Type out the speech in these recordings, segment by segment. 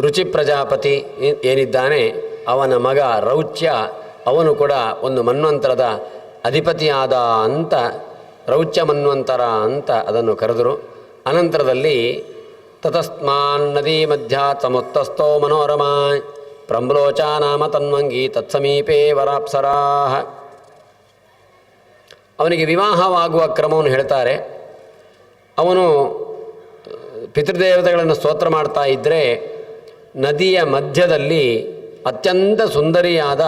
ರುಚಿ ಪ್ರಜಾಪತಿ ಏನಿದ್ದಾನೆ ಅವನ ಮಗ ರೌಚ್ಯ, ಅವನು ಕೂಡ ಒಂದು ಮನ್ವಂತರದ ಅಧಿಪತಿಯಾದ ಅಂತ ರೌಚ್ಯ ಮನ್ವಂತರ ಅಂತ ಅದನ್ನು ಕರೆದರು. ಅನಂತರದಲ್ಲಿ ತತಸ್ಮಾನ್ ನದಿ ಮಧ್ಯ ಸಮುತ್ತಸ್ಥೋ ಮನೋರಮಾ ಪ್ರಂಬ್ಲೋಚ ನಾಮ ತನ್ವಂಗಿ ತತ್ಸಮೀಪೇ ವರಾಪ್ಸರಾ. ಅವನಿಗೆ ವಿವಾಹವಾಗುವ ಕ್ರಮವನ್ನು ಹೇಳ್ತಾರೆ. ಅವನು ಪಿತೃದೇವತೆಗಳನ್ನು ಸ್ತೋತ್ರ ಮಾಡ್ತಾ ಇದ್ದರೆ ನದಿಯ ಮಧ್ಯದಲ್ಲಿ ಅತ್ಯಂತ ಸುಂದರಿಯಾದ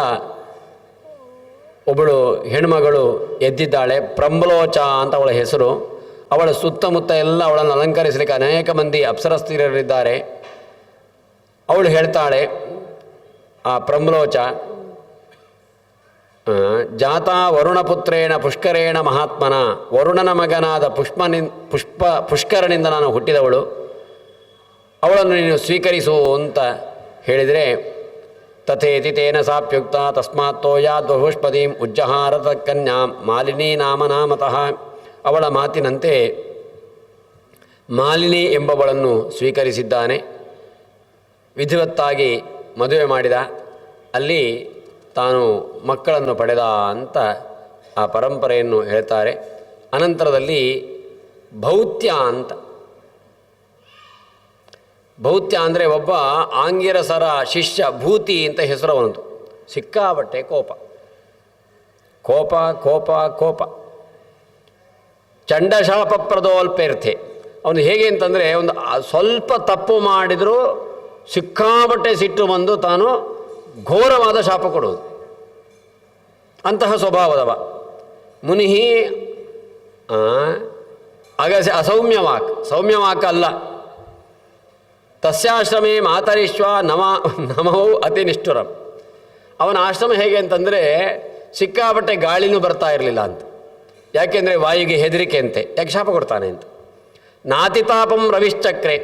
ಒಬ್ಬಳು ಹೆಣ್ಮಗಳು ಎದ್ದಿದ್ದಾಳೆ. ಪ್ರಂಬ್ಲೋಚ ಅಂತ ಅವಳ ಹೆಸರು. ಅವಳ ಸುತ್ತಮುತ್ತ ಎಲ್ಲ ಅವಳನ್ನು ಅಲಂಕರಿಸಲಿಕ್ಕೆ ಅನೇಕ ಮಂದಿ ಅಪ್ಸರಸ್ತ್ರೀಯರಿದ್ದಾರೆ. ಅವಳು ಹೇಳ್ತಾಳೆ, ಆ ಪ್ರಂಬ್ಲೋಚ, ಜಾತಾ ವರುಣಪುತ್ರೇಣ ಪುಷ್ಕರೇಣ ಮಹಾತ್ಮನ, ವರುಣನ ಮಗನಾದ ಪುಷ್ಕರನಿಂದ ನಾನು ಹುಟ್ಟಿದವಳು, ಅವಳನ್ನು ನೀನು ಸ್ವೀಕರಿಸು ಅಂತ ಹೇಳಿದರೆ, ತಥೇತಿ ತೇನ ಸಾಪ್ಯುಕ್ತ ತಸ್ಮಾತ್ತೋ ಯಾದ್ಬಹುಷ್ಪದೀಂ ಉಜ್ಜಹಾರತ ಕನ್ಯಾಂ ಮಾಲಿನಿ ನಾಮ ನಾಮತಃ. ಅವಳ ಮಾತಿನಂತೆ ಮಾಲಿನಿ ಎಂಬವಳನ್ನು ಸ್ವೀಕರಿಸಿದ್ದಾನೆ. ವಿಧಿವತ್ತಾಗಿ ಮದುವೆ ಮಾಡಿದ. ಅಲ್ಲಿ ತಾನು ಮಕ್ಕಳನ್ನು ಪಡೆದ ಅಂತ ಆ ಪರಂಪರೆಯನ್ನು ಹೇಳ್ತಾರೆ. ಅನಂತರದಲ್ಲಿ ಭೌತ್ಯ ಅಂತ, ಭೌತ್ಯ ಅಂದರೆ ಒಬ್ಬ ಆಂಗಿರಸರ ಶಿಷ್ಯ, ಭೂತಿ ಅಂತ ಹೆಸರು ಅವನದು. ಸಿಕ್ಕಾಬಟ್ಟೆ ಕೋಪ ಕೋಪ ಕೋಪ ಕೋಪ. ಚಂಡಶಾಪ ಪ್ರದೋಲ್ಪೇರ್ಥೆ. ಅವನು ಹೇಗೆ ಅಂತಂದರೆ, ಒಂದು ಸ್ವಲ್ಪ ತಪ್ಪು ಮಾಡಿದರೂ ಸಿಕ್ಕಾಬಟ್ಟೆ ಸಿಟ್ಟು ಬಂದು ತಾನು ಘೋರವಾದ ಶಾಪ ಕೊಡುವುದು, ಅಂತಹ ಸ್ವಭಾವದವ. ಮುನಿ ಅಗಸ್ಯ ಅಸೌಮ್ಯವಾಕ್, ಸೌಮ್ಯವಾಕ್ ಅಲ್ಲ. ತಸ್ಯಾಶ್ರಮೇ ಮಾತರಿಶ್ವ ನಮೌ ಅತಿ ನಿಷ್ಠುರಂ. ಅವನ ಆಶ್ರಮ ಹೇಗೆ ಅಂತಂದರೆ ಸಿಕ್ಕಾಬಟ್ಟೆ ಗಾಳಿನೂ ಬರ್ತಾ ಇರಲಿಲ್ಲ ಅಂತ. ಯಾಕೆಂದರೆ ವಾಯುಗೆ ಹೆದರಿಕೆ ಅಂತೆ. ಯಾಕೆ ಶಾಪ ಕೊಡ್ತಾನೆ ಅಂತ. ನಾತಿತಾಪಂ ರವಿಶ್ಚಕ್ರೆ.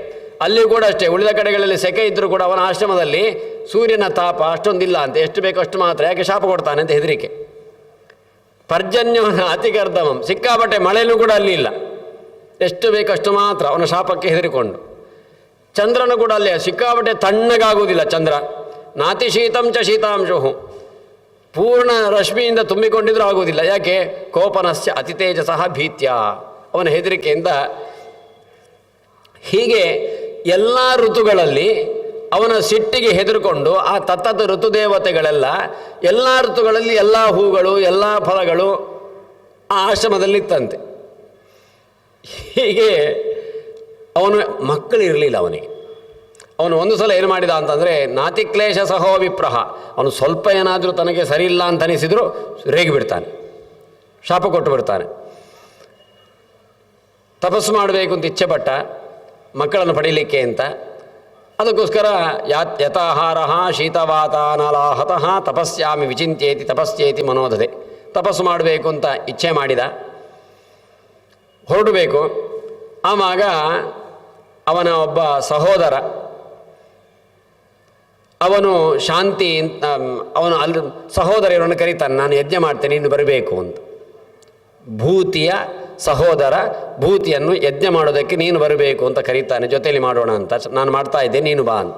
ಅಲ್ಲಿ ಕೂಡ ಅಷ್ಟೇ, ಉಳಿದ ಕಡೆಗಳಲ್ಲಿ ಸೆಕೆ ಇದ್ದರೂ ಕೂಡ ಅವನ ಆಶ್ರಮದಲ್ಲಿ ಸೂರ್ಯನ ತಾಪ ಅಷ್ಟೊಂದಿಲ್ಲ ಅಂತ, ಎಷ್ಟು ಬೇಕೋ ಅಷ್ಟು ಮಾತ್ರ. ಯಾಕೆ ಶಾಪ ಕೊಡ್ತಾನೆ ಅಂತ ಹೆದರಿಕೆ. ಪರ್ಜನ್ಯವನ ಅತಿಕರ್ದಮಂ. ಸಿಕ್ಕಾಬಟ್ಟೆ ಮಳೆಯೂ ಕೂಡ ಅಲ್ಲಿ ಇಲ್ಲ, ಎಷ್ಟು ಬೇಕಷ್ಟು ಮಾತ್ರ, ಅವನ ಶಾಪಕ್ಕೆ ಹೆದರಿಕೊಂಡು. ಚಂದ್ರನು ಕೂಡ ಅಲ್ಲೇ ಸಿಕ್ಕಾಬಟ್ಟೆ ತಣ್ಣಗಾಗುವುದಿಲ್ಲ ಚಂದ್ರ. ನಾತಿ ಶೀತಂ ಚ ಶೀತಾಂಶು. ಪೂರ್ಣ ರಶ್ಮಿಯಿಂದ ತುಂಬಿಕೊಂಡಿದ್ರೂ ಆಗುವುದಿಲ್ಲ. ಯಾಕೆ? ಕೋಪನಸ್ಯ ಅತಿತೇಜಸಃ ಭೀತ್ಯ. ಅವನ ಹೆದರಿಕೆಯಿಂದ. ಹೀಗೆ ಎಲ್ಲ ಋತುಗಳಲ್ಲಿ ಅವನ ಸಿಟ್ಟಿಗೆ ಹೆದರಿಕೊಂಡು ಆ ತತ್ತದ ಋತುದೇವತೆಗಳೆಲ್ಲ ಎಲ್ಲ ಋತುಗಳಲ್ಲಿ ಎಲ್ಲ ಹೂಗಳು ಎಲ್ಲ ಫಲಗಳು ಆ ಆಶ್ರಮದಲ್ಲಿತ್ತಂತೆ. ಹೀಗೆ ಅವನು ಮಕ್ಕಳಿರಲಿಲ್ಲ ಅವನಿಗೆ. ಅವನು ಒಂದು ಸಲ ಏನು ಮಾಡಿದ ಅಂತಂದರೆ, ನಾತಿಕ್ಲೇಶ ಸಹೋ ವಿಪ್ರಹ. ಅವನು ಸ್ವಲ್ಪ ಏನಾದರೂ ತನಗೆ ಸರಿಯಿಲ್ಲ ಅಂತ ಅನಿಸಿದರೂ ರೇಗಿ ಬಿಡ್ತಾನೆ, ಶಾಪ ಕೊಟ್ಟು ಬಿಡ್ತಾನೆ. ತಪಸ್ಸು ಮಾಡಬೇಕು ಅಂತ ಇಚ್ಛೆ ಪಟ್ಟ ಮಕ್ಕಳನ್ನು ಪಡೀಲಿಕ್ಕೆ ಅಂತ. ಅದಕ್ಕೋಸ್ಕರ ಯಥಾಹಾರ ಶೀತವಾತಾನಲಾಹತಃ ತಪಸ್ಯಾಮಿ ವಿಚಿಂತ್ಯೇತಿ ತಪಸ್ಯೇತಿ ಮನೋದದೆ. ತಪಸ್ಸು ಮಾಡಬೇಕು ಅಂತ ಇಚ್ಛೆ ಮಾಡಿದ, ಹೊರಡಬೇಕು. ಆವಾಗ ಅವನ ಒಬ್ಬ ಸಹೋದರ, ಅವನು ಶಾಂತಿ ಅಂತ, ಅವನು ಅಲ್ಲಿ ಸಹೋದರ ಇವನನ್ನು ಕರೀತಾನೆ, ನಾನು ಯಜ್ಞ ಮಾಡ್ತೇನೆ ನೀನು ಬರಬೇಕು ಅಂತ. ಭೂತಿಯ ಸಹೋದರ ಭೂತಿಯನ್ನು ಯಜ್ಞ ಮಾಡೋದಕ್ಕೆ ನೀನು ಬರಬೇಕು ಅಂತ ಕರೀತಾನೆ, ಜೊತೆಯಲ್ಲಿ ಮಾಡೋಣ ಅಂತ. ನಾನು ಮಾಡ್ತಾ ಇದ್ದೆ, ನೀನು ಬಾ ಅಂತ.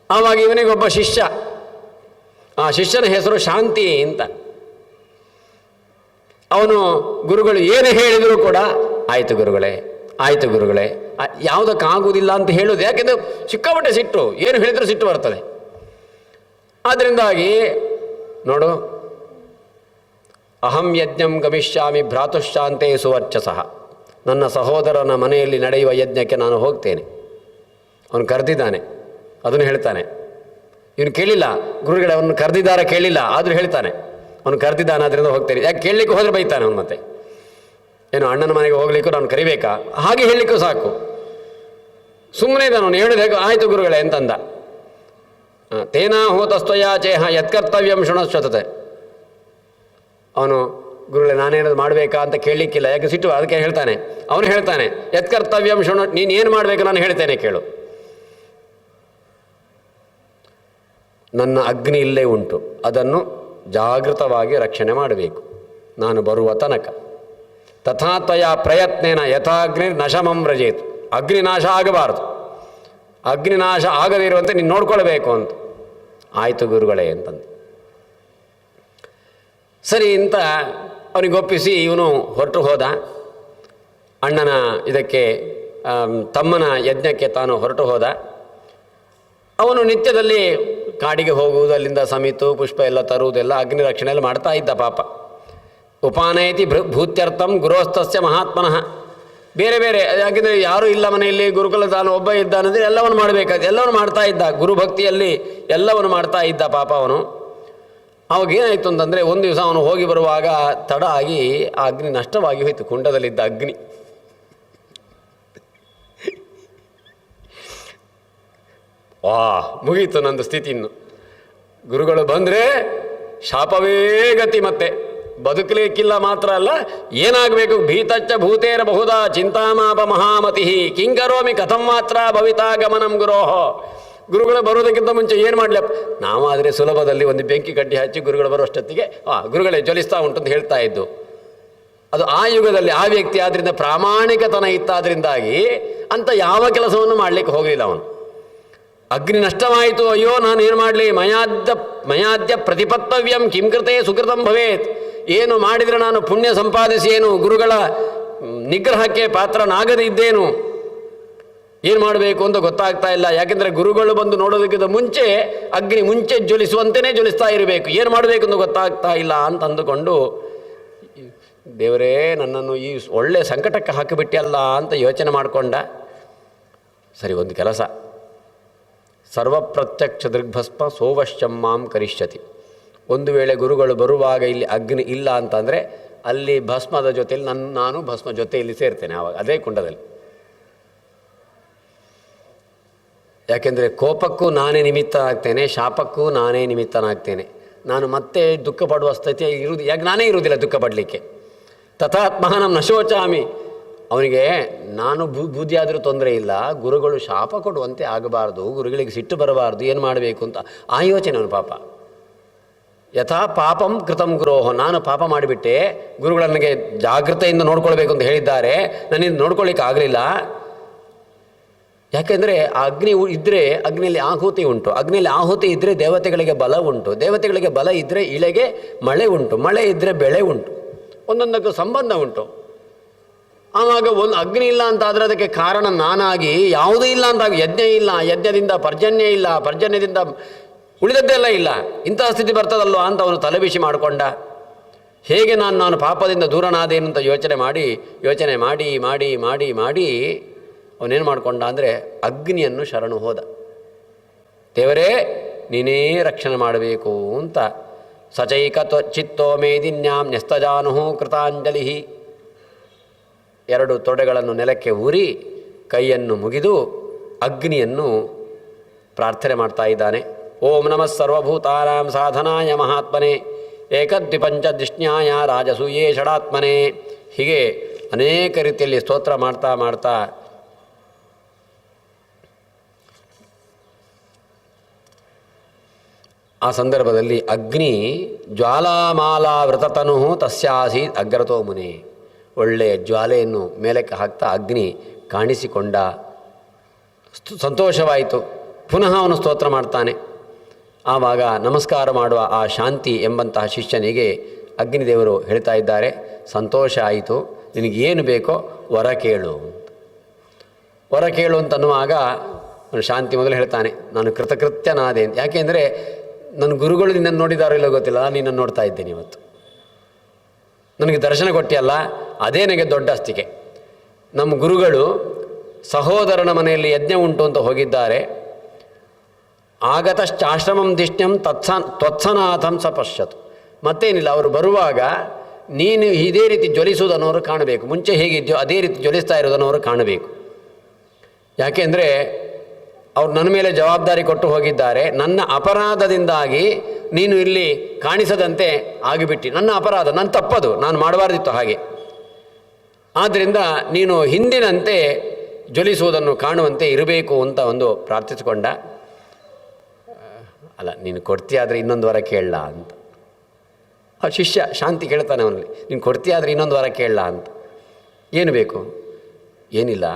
ಆವಾಗ ಇವನಿಗೊಬ್ಬ ಶಿಷ್ಯ, ಆ ಶಿಷ್ಯನ ಹೆಸರು ಶಾಂತಿ ಅಂತ. ಅವನು ಗುರುಗಳು ಏನು ಹೇಳಿದರೂ ಕೂಡ ಆಯಿತು ಗುರುಗಳೇ, ಆಯಿತು ಗುರುಗಳೇ, ಯಾವುದಕ್ಕಾಗುವುದಿಲ್ಲ ಅಂತ ಹೇಳೋದು. ಯಾಕೆಂದರೆ ಸಿಕ್ಕಾಪಟ್ಟೆ ಸಿಟ್ಟು, ಏನು ಹೇಳಿದರೂ ಸಿಟ್ಟು ಬರ್ತದೆ. ಆದ್ದರಿಂದಾಗಿ ನೋಡು, ಅಹಂ ಯಜ್ಞಂ ಗಮಿಷ್ಯಾಮಿ ಭ್ರಾತುಶಾಂತೆ ಸುವರ್ಚಸಃ. ನನ್ನ ಸಹೋದರನ ಮನೆಯಲ್ಲಿ ನಡೆಯುವ ಯಜ್ಞಕ್ಕೆ ನಾನು ಹೋಗ್ತೇನೆ. ಅವನು ಕರೆದಿದ್ದಾನೆ, ಅದನ್ನು ಹೇಳ್ತಾನೆ. ಇವನು ಕೇಳಿಲ್ಲ, ಗುರುಗಳೇ ಅವನು ಕರೆದಿದ್ದಾರ ಕೇಳಿಲ್ಲ, ಆದರೂ ಹೇಳ್ತಾನೆ ಅವನು ಕರೆದಿದ್ದಾನೆ, ಅದರಿಂದ ಹೋಗ್ತೇನೆ. ಯಾಕೆ ಕೇಳಲಿಕ್ಕೆ ಹೋದರೆ ಬೈತಾನೆ ಅವನು. ಮತ್ತೆ ಏನು ಅಣ್ಣನ ಮನೆಗೆ ಹೋಗ್ಲಿಕ್ಕೂ ನಾನು ಕರಿಬೇಕಾ? ಹಾಗೆ ಹೇಳಲಿಕ್ಕೂ ಸಾಕು. ಸುಮ್ಮನೆ ಇದ್ದಾನೆ ಅವನು. ಹೇಳಿದ ಆಯಿತು ಗುರುಗಳೇ ಅಂತಂದ. ತೇನಾಹೂತಸ್ತ್ವಯಾ ಚೇಹ ಯತ್ಕರ್ತವ್ಯಂ ಶೃಣಸ್ವತತೆ. ಅವನು ಗುರುಗಳೇ ನಾನೇನಾದ್ರು ಮಾಡಬೇಕಾ ಅಂತ ಕೇಳಲಿಕ್ಕಿಲ್ಲ, ಯಾಕೆ ಸಿಟ್ಟು. ಅದಕ್ಕೆ ಹೇಳ್ತಾನೆ, ಅವನು ಹೇಳ್ತಾನೆ ಯತ್ಕರ್ತವ್ಯಂ ಶೃಣ, ನೀನು ಏನು ಮಾಡಬೇಕು ನಾನು ಹೇಳ್ತೇನೆ ಕೇಳು. ನನ್ನ ಅಗ್ನಿ ಇಲ್ಲೇ ಉಂಟು, ಅದನ್ನು ಜಾಗೃತವಾಗಿ ರಕ್ಷಣೆ ಮಾಡಬೇಕು ನಾನು ಬರುವ ತನಕ. ತಥಾ ತ್ವಯಾ ಪ್ರಯತ್ನೇನ ಯಥಾಗ್ನಿ ನಶಮಂ ವ್ರಜೇತು. ಅಗ್ನಿ ನಾಶ ಆಗಬಾರದು, ಅಗ್ನಿನಾಶ ಆಗದೇ ಇರುವಂತೆ ನೀನು ನೋಡ್ಕೊಳ್ಬೇಕು ಅಂತ. ಆಯಿತು ಗುರುಗಳೇ ಅಂತಂದು ಸರಿ ಅಂತ ಅವನಿಗೊಪ್ಪಿಸಿ ಇವನು ಹೊರಟು ಹೋದ. ಅಣ್ಣನ ಇದಕ್ಕೆ ತಮ್ಮನ ಯಜ್ಞಕ್ಕೆ ತಾನು ಹೊರಟು ಹೋದ. ಅವನು ನಿತ್ಯದಲ್ಲಿ ಕಾಡಿಗೆ ಹೋಗುವುದು, ಅಲ್ಲಿಂದ ಸಮಿತು ಪುಷ್ಪ ಎಲ್ಲ ತರುವುದೆಲ್ಲ ಅಗ್ನಿ ರಕ್ಷಣೆ ಎಲ್ಲ ಮಾಡ್ತಾ ಇದ್ದ ಪಾಪ. ಉಪಾನಯತಿ ಭೂತ್ಯರ್ಥಂ ಗುರೋಸ್ತಸ್ಯ ಮಹಾತ್ಮನಃ. ಬೇರೆ ಬೇರೆ, ಯಾಕೆಂದರೆ ಯಾರೂ ಇಲ್ಲ ಮನೆಯಲ್ಲಿ, ಗುರುಕುಲ ತಾನು ಒಬ್ಬ ಇದ್ದಾನಂದರೆ ಎಲ್ಲವನ್ನು ಮಾಡಬೇಕಾದ ಎಲ್ಲವನ್ನು ಮಾಡ್ತಾ ಇದ್ದ. ಗುರುಭಕ್ತಿಯಲ್ಲಿ ಎಲ್ಲವನ್ನು ಮಾಡ್ತಾ ಇದ್ದ ಪಾಪ ಅವನು. ಅವಾಗೇನಾಯಿತು ಅಂತಂದರೆ ಒಂದು ದಿವಸ ಅವನು ಹೋಗಿ ಬರುವಾಗ ತಡ ಆಗಿ ಆ ಅಗ್ನಿ ನಷ್ಟವಾಗಿ ಹೋಯಿತು. ಕುಂಡದಲ್ಲಿದ್ದ ಅಗ್ನಿ ಮುಗೀತು ನಂದು ಸ್ಥಿತಿ. ಇನ್ನು ಗುರುಗಳು ಬಂದರೆ ಶಾಪವೇ ಗತಿ, ಮತ್ತೆ ಬದುಕಲಿಕ್ಕಿಲ್ಲ ಮಾತ್ರ ಅಲ್ಲ, ಏನಾಗಬೇಕು. ಭೀತಚ್ಚ ಭೂತೇರ ಬಹುದಾ ಚಿಂತಾಮಾಪ ಮಹಾಮತಿ ಕಿಂಕರೋಮಿ ಕಥಂ ಮಾತ್ರ ಭವಿತಾ ಗಮನಂ ಗುರೋಹೋ. ಗುರುಗಳು ಬರೋದಕ್ಕಿಂತ ಮುಂಚೆ ಏನು ಮಾಡಲಪ್ಪ, ನಾವಾದರೆ ಸುಲಭದಲ್ಲಿ ಒಂದು ಬೆಂಕಿ ಕಡ್ಡಿ ಹಚ್ಚಿ ಗುರುಗಳು ಬರೋಷ್ಟೊತ್ತಿಗೆ ಗುರುಗಳೇ ಜ್ವಲಿಸ್ತಾ ಉಂಟು ಅಂತ ಹೇಳ್ತಾ ಇದ್ದು. ಅದು ಆ ಯುಗದಲ್ಲಿ ಆ ವ್ಯಕ್ತಿ ಆದ್ದರಿಂದ ಪ್ರಾಮಾಣಿಕತನ ಇತ್ತಾದ್ರಿಂದಾಗಿ ಅಂತ ಯಾವ ಕೆಲಸವನ್ನು ಮಾಡಲಿಕ್ಕೆ ಹೋಗಲಿಲ್ಲ ಅವನು. ಅಗ್ನಿ ನಷ್ಟವಾಯಿತು, ಅಯ್ಯೋ ನಾನು ಏನು ಮಾಡಲಿ, ಮಯಾದ್ಯ ಪ್ರತಿಪತ್ತವ್ಯಂ ಕಿಂ ಕೃತೆ ಸುಕೃತಂ ಭವೇತ್. ಏನು ಮಾಡಿದರೆ ನಾನು ಪುಣ್ಯ ಸಂಪಾದಿಸಿ ಏನು ಗುರುಗಳ ನಿಗ್ರಹಕ್ಕೆ ಪಾತ್ರನಾಗದೇ ಇದ್ದೇನು, ಏನು ಮಾಡಬೇಕು ಅಂತ ಗೊತ್ತಾಗ್ತಾ ಇಲ್ಲ. ಯಾಕೆಂದರೆ ಗುರುಗಳು ಬಂದು ನೋಡೋದಕ್ಕಿಂತ ಮುಂಚೆ ಅಗ್ನಿ ಮುಂಚೆ ಜ್ವಲಿಸುವಂತೆಯೇ ಜ್ವಲಿಸ್ತಾ ಇರಬೇಕು, ಏನು ಮಾಡಬೇಕು ಅಂತ ಗೊತ್ತಾಗ್ತಾ ಇಲ್ಲ ಅಂತ ಅಂದುಕೊಂಡು, ದೇವರೇ ನನ್ನನ್ನು ಈ ಒಳ್ಳೆ ಸಂಕಟಕ್ಕೆ ಹಾಕಿಬಿಟ್ಟಿಯಲ್ಲ ಅಂತ ಯೋಚನೆ ಮಾಡಿಕೊಂಡ. ಸರಿ, ಒಂದು ಕೆಲಸ, ಸರ್ವಪ್ರತ್ಯಕ್ಷ ದೃಗ್ಭಸ್ಮ ಸೋವಶ್ಯಂ ಮಾಂ ಕರಿಷ್ಯತಿ. ಒಂದು ವೇಳೆ ಗುರುಗಳು ಬರುವಾಗ ಇಲ್ಲಿ ಅಗ್ನಿ ಇಲ್ಲ ಅಂತಂದರೆ ಅಲ್ಲಿ ಭಸ್ಮದ ಜೊತೆಯಲ್ಲಿ ನಾನು ಭಸ್ಮ ಜೊತೆಯಲ್ಲಿ ಸೇರ್ತೇನೆ ಆವಾಗ ಅದೇ ಕುಂಡದಲ್ಲಿ. ಯಾಕೆಂದರೆ ಕೋಪಕ್ಕೂ ನಾನೇ ನಿಮಿತ್ತನಾಗ್ತೇನೆ, ಶಾಪಕ್ಕೂ ನಾನೇ ನಿಮಿತ್ತನಾಗ್ತೇನೆ. ನಾನು ಮತ್ತೆ ದುಃಖ ಪಡುವ ಸ್ಥಿತಿ ಇರುವುದು, ಯಾಕೆ ನಾನೇ ಇರುವುದಿಲ್ಲ ದುಃಖ ಪಡಲಿಕ್ಕೆ. ತಥಾತ್ಮಹನಂ ನಶೋಚಾಮಿ. ಅವನಿಗೆ ನಾನು ಬುದ್ಧಿಯಾದರೂ ತೊಂದರೆ ಇಲ್ಲ, ಗುರುಗಳು ಶಾಪ ಕೊಡುವಂತೆ ಆಗಬಾರ್ದು, ಗುರುಗಳಿಗೆ ಸಿಟ್ಟು ಬರಬಾರ್ದು, ಏನು ಮಾಡಬೇಕು ಅಂತ ಆ ಯೋಚನೆ ಅವನು ಪಾಪ. ಯಥಾ ಪಾಪಂ ಕೃತಂ ಗುರೋಹ. ನಾನು ಪಾಪ ಮಾಡಿಬಿಟ್ಟೆ, ಗುರುಗಳು ನನಗೆ ಜಾಗೃತೆಯಿಂದ ನೋಡ್ಕೊಳ್ಬೇಕು ಅಂತ ಹೇಳಿದ್ದಾರೆ, ನನ್ನಿಂದ ನೋಡ್ಕೊಳ್ಳಿಕ್ಕೆ ಆಗಲಿಲ್ಲ. ಯಾಕೆಂದರೆ ಆ ಅಗ್ನಿ ಇದ್ದರೆ ಅಗ್ನಿಯಲ್ಲಿ ಆಹುತಿ ಉಂಟು, ಅಗ್ನಿಯಲ್ಲಿ ಆಹುತಿ ಇದ್ದರೆ ದೇವತೆಗಳಿಗೆ ಬಲ ಉಂಟು, ದೇವತೆಗಳಿಗೆ ಬಲ ಇದ್ದರೆ ಇಳೆಗೆ ಮಳೆ ಉಂಟು, ಮಳೆ ಇದ್ದರೆ ಬೆಳೆ ಉಂಟು, ಒಂದೊಂದಕ್ಕೂ ಸಂಬಂಧ ಉಂಟು. ಆವಾಗ ಒಂದು ಅಗ್ನಿ ಇಲ್ಲ ಅಂತಾದರೆ ಅದಕ್ಕೆ ಕಾರಣ ನಾನಾಗಿ, ಯಾವುದೂ ಇಲ್ಲ ಅಂತಾಗಿ, ಯಜ್ಞ ಇಲ್ಲ, ಯಜ್ಞದಿಂದ ಪರ್ಜನ್ಯ ಇಲ್ಲ, ಪರ್ಜನ್ಯದಿಂದ ಉಳಿದದ್ದೆಲ್ಲ ಇಲ್ಲ, ಇಂತಹ ಸ್ಥಿತಿ ಬರ್ತದಲ್ವ ಅಂತ ಅವನು ತಲೆಬಿಸಿ ಮಾಡಿಕೊಂಡ. ಹೇಗೆ ನಾನು ಪಾಪದಿಂದ ದೂರನಾದೇನು ಅಂತ ಯೋಚನೆ ಮಾಡಿ ಮಾಡಿ ಮಾಡಿ ಮಾಡಿ ಅವನೇನು ಮಾಡಿಕೊಂಡ ಅಂದರೆ ಅಗ್ನಿಯನ್ನು ಶರಣು ಹೋದ. ದೇವರೇ ನೀನೇ ರಕ್ಷಣೆ ಮಾಡಬೇಕು ಅಂತ. ಸಚೈಕ ಚಿತ್ತೋ ಮೇದಿನ್ಯಾಂ ನ್ಯಸ್ತಜಾನು ಕೃತಾಂಜಲಿ. ಎರಡು ತೊಡೆಗಳನ್ನು ನೆಲಕ್ಕೆ ಊರಿ ಕೈಯನ್ನು ಮುಗಿದು ಅಗ್ನಿಯನ್ನು ಪ್ರಾರ್ಥನೆ ಮಾಡ್ತಾ ಇದ್ದಾನೆ. ಓಂ ನಮಃ ಸರ್ವಭೂತಾನಾಂ ಸಾಧನಾಯ ಮಹಾತ್ಮನೆ ಏಕದ್ವಿಪಂಚ ದಿಷ್ಣ್ಯಾಯ ರಾಜಸೂಯೇ ಷಡಾತ್ಮನೆ. ಹೀಗೆ ಅನೇಕ ರೀತಿಯಲ್ಲಿ ಸ್ತೋತ್ರ ಮಾಡ್ತಾ ಮಾಡ್ತಾ ಆ ಸಂದರ್ಭದಲ್ಲಿ ಅಗ್ನಿ ಜ್ವಾಲಾಮಾಲಾವೃತತನು ತಸ್ಯಾಸೀತ್ ಅಗ್ರತೋ ಮುನಿ. ಒಳ್ಳೆಯ ಜ್ವಾಲೆಯನ್ನು ಮೇಲಕ್ಕೆ ಹಾಕ್ತಾ ಅಗ್ನಿ ಕಾಣಿಸಿಕೊಂಡ. ಸಂತೋಷವಾಯಿತು. ಪುನಃ ಅವನು ಸ್ತೋತ್ರ ಮಾಡ್ತಾನೆ. ಆವಾಗ ನಮಸ್ಕಾರ ಮಾಡುವ ಆ ಶಾಂತಿ ಎಂಬಂತಹ ಶಿಷ್ಯನಿಗೆ ಅಗ್ನಿದೇವರು ಹೇಳ್ತಾ ಇದ್ದಾರೆ, ಸಂತೋಷ ಆಯಿತು, ನಿನಗೇನು ಬೇಕೋ ವರ ಕೇಳು. ವರ ಕೇಳು ಅಂತನ್ನುವಾಗ ಶಾಂತಿ ಮೊದಲು ಹೇಳ್ತಾನೆ, ನಾನು ಕೃತಕೃತ್ಯನಾದೆ ಅಂತ. ಯಾಕೆಂದರೆ ನನ್ನ ಗುರುಗಳು ನಿನ್ನನ್ನು ನೋಡಿದಾರೋ ಇಲ್ಲೋ ಗೊತ್ತಿಲ್ಲ, ನಿನ್ನನ್ನು ನೋಡ್ತಾ ಇದ್ದೇನೆ ಇವತ್ತು. ನನಗೆ ದರ್ಶನ ಕೊಟ್ಟಿಯಲ್ಲ, ಅದೇ ನನಗೆ ದೊಡ್ಡ ಅಸ್ತಿಕೆ. ನಮ್ಮ ಗುರುಗಳು ಸಹೋದರನ ಮನೆಯಲ್ಲಿ ಯಜ್ಞ ಉಂಟು ಅಂತ ಹೋಗಿದ್ದಾರೆ. ಆಗತಶ್ಚಾಶ್ರಮಂ ದಿಷ್ಟ್ಯಂ ತ್ವತ್ಸನಾಥಂ ಸಪಶ್ಯತು. ಮತ್ತೇನಿಲ್ಲ, ಅವರು ಬರುವಾಗ ನೀನು ಇದೇ ರೀತಿ ಜ್ವಲಿಸುವುದನ್ನು ಅವರು ಕಾಣಬೇಕು. ಮುಂಚೆ ಹೇಗಿದೆಯೋ ಅದೇ ರೀತಿ ಜ್ವಲಿಸ್ತಾ ಇರೋದನ್ನು ಅವರು ಕಾಣಬೇಕು. ಯಾಕೆಂದರೆ ಅವ್ರು ನನ್ನ ಮೇಲೆ ಜವಾಬ್ದಾರಿ ಕೊಟ್ಟು ಹೋಗಿದ್ದಾರೆ. ನನ್ನ ಅಪರಾಧದಿಂದಾಗಿ ನೀನು ಇಲ್ಲಿ ಕಾಣಿಸದಂತೆ ಆಗಿಬಿಟ್ಟು, ನನ್ನ ಅಪರಾಧ, ನನ್ನ ತಪ್ಪದು, ನಾನು ಮಾಡಬಾರ್ದಿತ್ತು ಹಾಗೆ. ಆದ್ದರಿಂದ ನೀನು ಹಿಂದಿನಂತೆ ಜ್ವಲಿಸುವುದನ್ನು ಕಾಣುವಂತೆ ಇರಬೇಕು ಅಂತ ಒಂದು ಪ್ರಾರ್ಥಿಸಿಕೊಂಡ. ಅಲ್ಲ, ನೀನು ಕೊಡ್ತೀಯಾದರೆ ಇನ್ನೊಂದು ವರ ಕೇಳಲ್ಲ ಅಂತ. ಆ ಶಿಷ್ಯ ಶಾಂತಿ ಕೇಳ್ತಾನೆ ಅವನಲ್ಲಿ, ನೀನು ಕೊಡ್ತೀಯಾದರೆ ಇನ್ನೊಂದು ವರ ಕೇಳಲ್ಲ ಅಂತ. ಏನು ಬೇಕು? ಏನಿಲ್ಲ,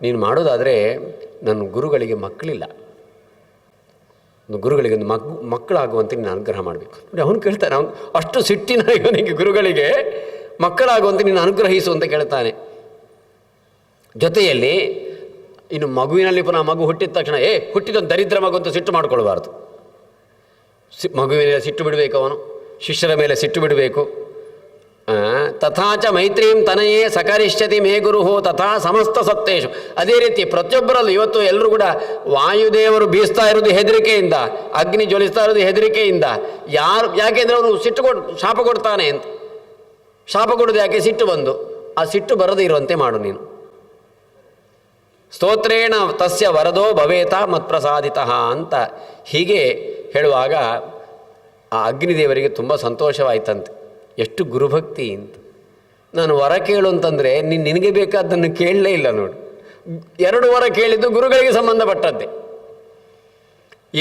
ನೀನು ಮಾಡೋದಾದರೆ ನನ್ನ ಗುರುಗಳಿಗೆ ಮಕ್ಕಳಿಲ್ಲ, ಗುರುಗಳಿಗೆ ಒಂದು ಮಕ್ಕಳಾಗುವಂತೆ ನೀನು ಅನುಗ್ರಹ ಮಾಡಬೇಕು. ನೋಡಿ ಅವನು ಕೇಳ್ತಾನೆ, ಅವನು ಅಷ್ಟು ಸಿಟ್ಟಿನ ಇವನಿಗೆ ಗುರುಗಳಿಗೆ ಮಕ್ಕಳಾಗುವಂತೆ ನೀನು ಅನುಗ್ರಹಿಸು ಅಂತ ಕೇಳ್ತಾನೆ. ಜೊತೆಯಲ್ಲಿ ಇನ್ನು ಮಗುವಿನಲ್ಲಿ ಪುನಃ ಮಗು ಹುಟ್ಟಿದ ತಕ್ಷಣ ಹುಟ್ಟಿದೊಂದು ದರಿದ್ರ ಮಗು ಅಂತ ಸಿಟ್ಟು ಮಾಡ್ಕೊಳ್ಬಾರ್ದು. ಮಗುವಿನ ಸಿಟ್ಟು ಬಿಡಬೇಕು, ಅವನು ಶಿಷ್ಯರ ಮೇಲೆ ಸಿಟ್ಟು ಬಿಡಬೇಕು. ತಥಾಚ ಮೈತ್ರೀಂ ತನಯೇ ಸಕರಿಷ್ಯತಿ ಮೇ ಗುರುಹೋ ತಥಾ ಸಮಸ್ತ ಸತ್ತೇಶು. ಅದೇ ರೀತಿ ಪ್ರತಿಯೊಬ್ಬರಲ್ಲೂ ಇವತ್ತು ಎಲ್ಲರೂ ಕೂಡ ವಾಯುದೇವರು ಬೀಸ್ತಾ ಇರೋದು ಹೆದರಿಕೆಯಿಂದ, ಅಗ್ನಿ ಜ್ವಲಿಸ್ತಾ ಇರೋದು ಹೆದರಿಕೆಯಿಂದ. ಯಾಕೆಂದರೆ ಅವನು ಶಾಪ ಕೊಡ್ತಾನೆ ಅಂತ. ಶಾಪ ಕೊಡೋದು ಯಾಕೆ? ಸಿಟ್ಟು ಬಂದು. ಆ ಸಿಟ್ಟು ಬರದೇ ಇರುವಂತೆ ಮಾಡು ನೀನು. ಸ್ತೋತ್ರೇಣ ತಸ್ಯ ವರದೋ ಭವೇತ ಮತ್ಪ್ರಸಾದಿತಃ ಅಂತ ಹೀಗೆ ಹೇಳುವಾಗ ಆ ಅಗ್ನಿದೇವರಿಗೆ ತುಂಬ ಸಂತೋಷವಾಯ್ತಂತೆ. ಎಷ್ಟು ಗುರುಭಕ್ತಿ ಅಂತ. ನಾನು ವರ ಕೇಳು ಅಂತಂದರೆ ನಿನಗೆ ಬೇಕಾದ್ದನ್ನು ಕೇಳಲೇ ಇಲ್ಲ ನೋಡು. 2 ವರ ಕೇಳಿದ್ದು ಗುರುಗಳಿಗೆ ಸಂಬಂಧಪಟ್ಟದ್ದೇ.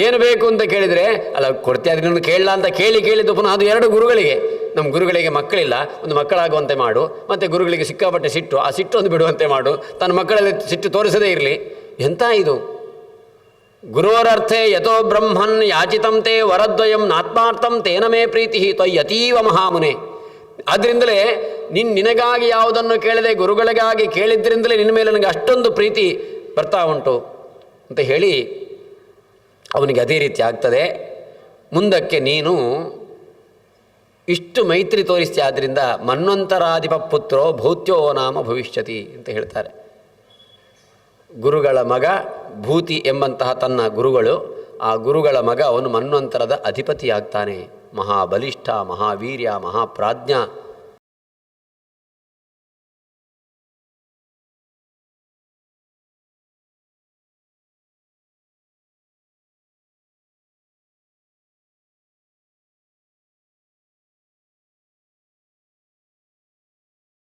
ಏನು ಬೇಕು ಅಂತ ಕೇಳಿದರೆ ಅಲ್ಲ ಕೊಡ್ತೀಯ, ಅದನ್ನು ಕೇಳಲ್ಲ ಅಂತ ಕೇಳಿದ್ದು ಪುನಃ ಅದು 2 ಗುರುಗಳಿಗೆ. ನಮ್ಮ ಗುರುಗಳಿಗೆ ಮಕ್ಕಳಿಲ್ಲ, ಒಂದು ಮಕ್ಕಳಾಗುವಂತೆ ಮಾಡು. ಮತ್ತು ಗುರುಗಳಿಗೆ ಸಿಕ್ಕಾಪಟ್ಟೆ ಸಿಟ್ಟು, ಆ ಸಿಟ್ಟೊಂದು ಬಿಡುವಂತೆ ಮಾಡು. ತನ್ನ ಮಕ್ಕಳಲ್ಲಿ ಸಿಟ್ಟು ತೋರಿಸದೇ ಇರಲಿ. ಎಂಥ ಇದು? ಗುರೋರರ್ಥೆ ಯಥೋ ಬ್ರಹ್ಮನ್ ಯಾಚಿತಂ ತೇ ವರದ್ವಯಂ ನಾತ್ಮಾರ್ಥಂ ತೇನ ಮೇ ಪ್ರೀತಿ ತ್ವಯ್ಯತೀವ ಮಹಾಮುನೆ. ಆದ್ದರಿಂದಲೇ ನಿನಗಾಗಿ ಯಾವುದನ್ನು ಕೇಳದೆ ಗುರುಗಳಿಗಾಗಿ ಕೇಳಿದ್ದರಿಂದಲೇ ನಿನ್ನ ಮೇಲೆ ನನಗೆ ಅಷ್ಟೊಂದು ಪ್ರೀತಿ ಬರ್ತಾ ಉಂಟು ಅಂತ ಹೇಳಿ ಅವನಿಗೆ ಅದೇ ರೀತಿ ಆಗ್ತದೆ. ಮುಂದಕ್ಕೆ ನೀನು ಇಷ್ಟು ಮೈತ್ರಿ ತೋರಿಸ್ತೀಯ, ಆದ್ದರಿಂದ ಮನ್ವಂತರಾಧಿಪ ಪುತ್ರೋ ಭೌತ್ಯೋ ನಾಮ ಭವಿಷ್ಯತಿ ಅಂತ ಹೇಳ್ತಾರೆ. ಗುರುಗಳ ಮಗ ಭೂತಿ ಎಂಬಂತಹ ತನ್ನ ಗುರುಗಳು, ಆ ಗುರುಗಳ ಮಗ ಅವನು ಮನ್ವಂತರದ ಅಧಿಪತಿಯಾಗ್ತಾನೆ. ಮಹಾಬಲಿಷ್ಠ, ಮಹಾವೀರ್ಯ, ಮಹಾಪ್ರಾಜ್ಞ